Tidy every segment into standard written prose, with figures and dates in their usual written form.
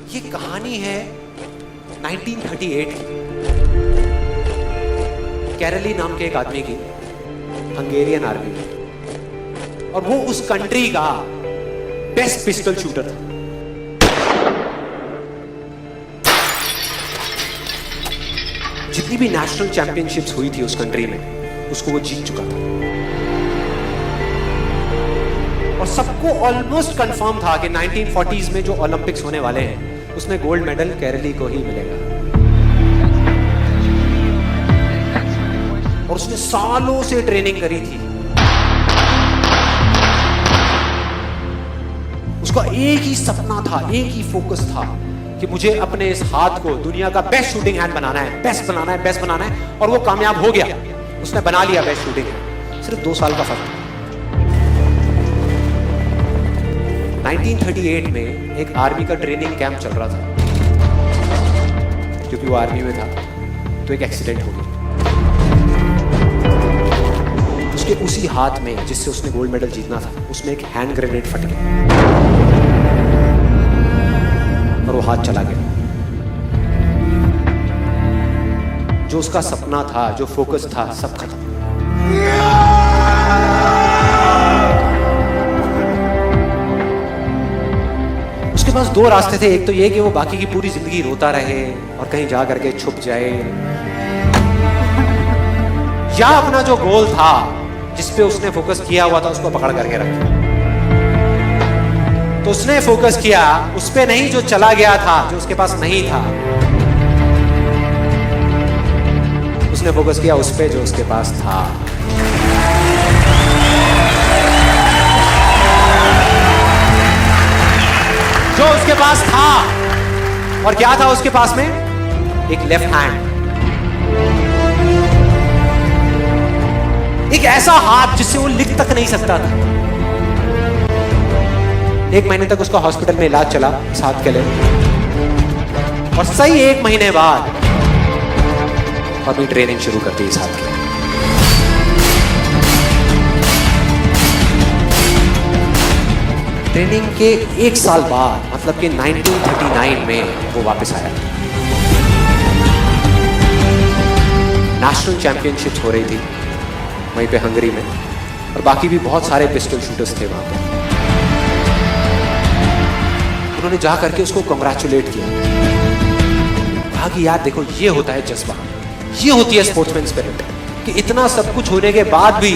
ये कहानी है 1938 की, कैरली नाम के एक आदमी की, हंगेरियन आर्मी में, और वो उस कंट्री का बेस्ट पिस्टल शूटर था। जितनी भी नेशनल चैंपियनशिप्स हुई थी उस कंट्री में, उसको वो जीत चुका था। और सबको ऑलमोस्ट कंफर्म था कि 1940s में जो ओलंपिक्स होने वाले हैं उसमें गोल्ड मेडल कैरली को ही मिलेगा। और उसने सालों से ट्रेनिंग करी थी। उसका एक ही सपना था, एक ही फोकस था कि मुझे अपने इस हाथ को दुनिया का बेस्ट शूटिंग हैंड बनाना है, बेस्ट बनाना है, बेस्ट बनाना है। और वो कामयाब हो गया, उसने बना लिया बेस्ट शूटिंग हैंड। सिर्फ 2 साल का फर्क था। 1938 में एक आर्मी का ट्रेनिंग कैंप चल रहा था, क्योंकि वो आर्मी में था, तो एक एक्सीडेंट हो गया। उसके उसी हाथ में जिससे उसने गोल्ड मेडल जीतना था, उसमें एक हैंड ग्रेनेड फट गया और वो हाथ चला गया। जो उसका सपना था, जो फोकस था, सब खत्म। उसके पास 2 रास्ते थे। एक तो ये कि वो बाकी की पूरी जिंदगी रोता रहे और कहीं जा करके छुप जाए, या अपना जो गोल था, जिस पे उसने फोकस किया हुआ था, उसको पकड़ करके रखे। तो उसने फोकस किया उस पे नहीं जो चला गया था, जो उसके पास नहीं था। उसने फोकस किया उस पे जो उसके पास था। जो उसके पास था, और क्या था उसके पास में? एक लेफ्ट हैंड, एक ऐसा हाथ जिससे वो लिख तक नहीं सकता था। 1 महीने तक उसका हॉस्पिटल में इलाज चला इस हाथ के लिए, और सही 1 महीने बाद अपनी ट्रेनिंग शुरू कर दी इस हाथ के लिए। ट्रेनिंग के 1 साल बाद, मतलब कि 1939 में वो वापस आया। नेशनल चैंपियनशिप्स हो रही थी वहीं पे हंगरी में, और बाकी भी बहुत सारे पिस्टल शूटर्स थे वहां पे। उन्होंने जा करके उसको कांग्रेचुलेट किया, कहा कि यार देखो, ये होता है जज्बा, ये होती है स्पोर्ट्समैन स्पिरिट, कि इतना सब कुछ होने के बाद भी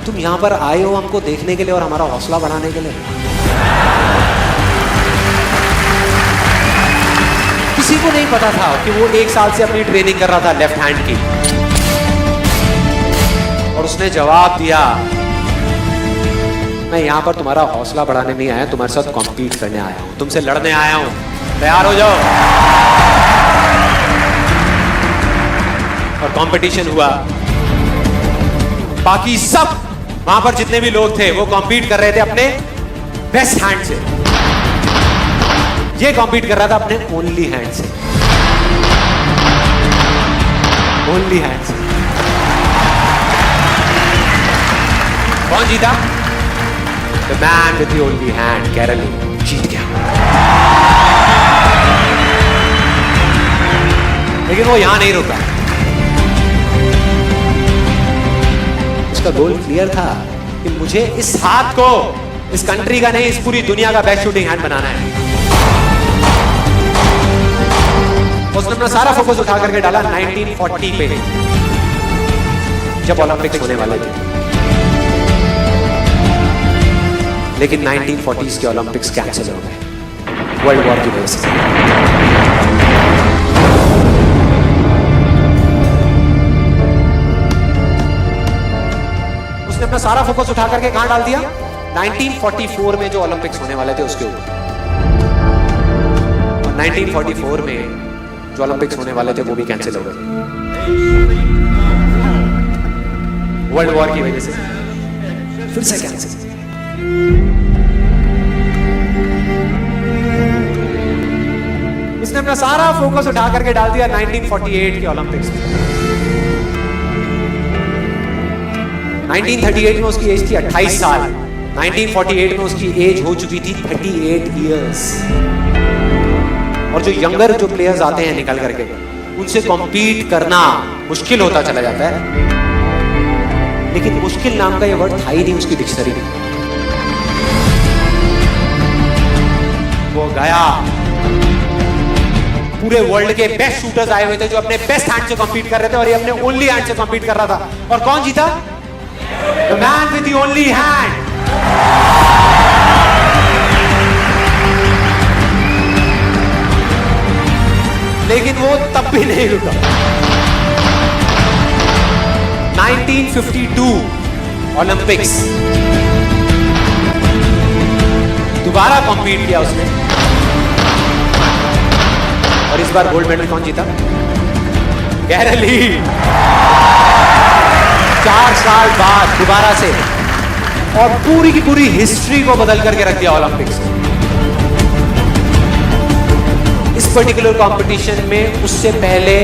तुम यहां पर आए हो हमको देखने के लिए और हमारा हौसला बढ़ाने के लिए। किसी को नहीं पता था कि वो 1 साल से अपनी ट्रेनिंग कर रहा था लेफ्ट हैंड की, और उसने जवाब दिया, मैं यहां पर तुम्हारा हौसला बढ़ाने नहीं आया, तुम्हारे साथ कॉम्पीट करने आया हूं, तुमसे लड़ने आया हूं, तैयार हो जाओ। और कंपटीशन हुआ। बाकी सब वहां पर जितने भी लोग थे वो कॉम्पीट कर रहे थे अपने बेस्ट हैंड से, ये कॉम्पीट कर रहा था अपने ओनली हैंड से, ओनली हैंड से। कौन जीता? The man with the only hand, Carly जीत गया। लेकिन वो यहां नहीं रुका। उसका गोल क्लियर था कि मुझे इस हाथ को इस कंट्री का नहीं, इस पूरी दुनिया का बेस्ट शूटिंग हैंड बनाना है। उसने अपना सारा फोकस उठा करके डाला 1940 पे, जब ओलंपिक्स होने वाले थे। लेकिन 1940s के ओलंपिक्स कैंसिल हो गए वर्ल्ड वॉर की वजह से। उसने अपना सारा फोकस उठा करके कहां डाल दिया? 1944 में जो ओलंपिक्स होने वाले थे उसके ऊपर। 1944 में जो ओलंपिक्स होने वाले थे वो भी कैंसिल हो गए वर्ल्ड वॉर की वजह से, फिर से कैंसिल। उसने अपना सारा फोकस उठा करके डाल दिया 1948 के ओलंपिक्स में। 1938 में उसकी एज थी 28 साल, 1948 में उसकी एज हो चुकी थी 38 इयर्स। और जो यंगर जो प्लेयर्स आते हैं निकल करके, उनसे कॉम्पीट करना मुश्किल होता चला जाता है। लेकिन मुश्किल नाम का ये वर्ड था ही नहीं उसकी डिक्शनरी में। वो गया, पूरे वर्ल्ड के बेस्ट शूटर्स आए हुए थे जो अपने बेस्ट हैंड से कॉम्पीट कर रहे थे, और ये अपने ओनली हैंड से कॉम्पीट कर रहा था। और कौन जीता? The man with the only hand. लेकिन वो तब भी नहीं रुका। 1952 ओलंपिक्स, दोबारा कॉम्पीट किया उसने, और इस बार गोल्ड मेडल कौन जीता? गैरल लीड। 4 साल बाद दोबारा से, और पूरी की पूरी हिस्ट्री को बदल करके रख दिया ओलंपिक्स। इस पर्टिकुलर कंपटीशन में उससे पहले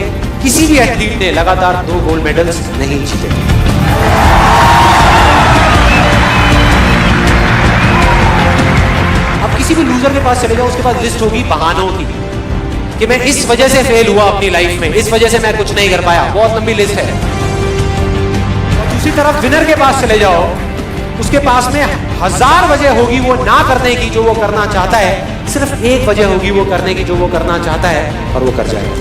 किसी भी एथलीट ने लगातार 2 गोल्ड मेडल्स नहीं जीते। अब किसी भी लूजर के पास चले जाओ, उसके पास लिस्ट होगी बहानों की कि मैं इस वजह से फेल हुआ अपनी लाइफ में, इस वजह से मैं कुछ नहीं कर पाया। बहुत लंबी लिस्ट है। और दूसरी तरफ विनर के पास चले जाओ, उसके पास में 1000 वजह होगी वो ना करने की जो वो करना चाहता है, सिर्फ एक वजह होगी वो करने की जो वो करना चाहता है, और वो कर जाएगा।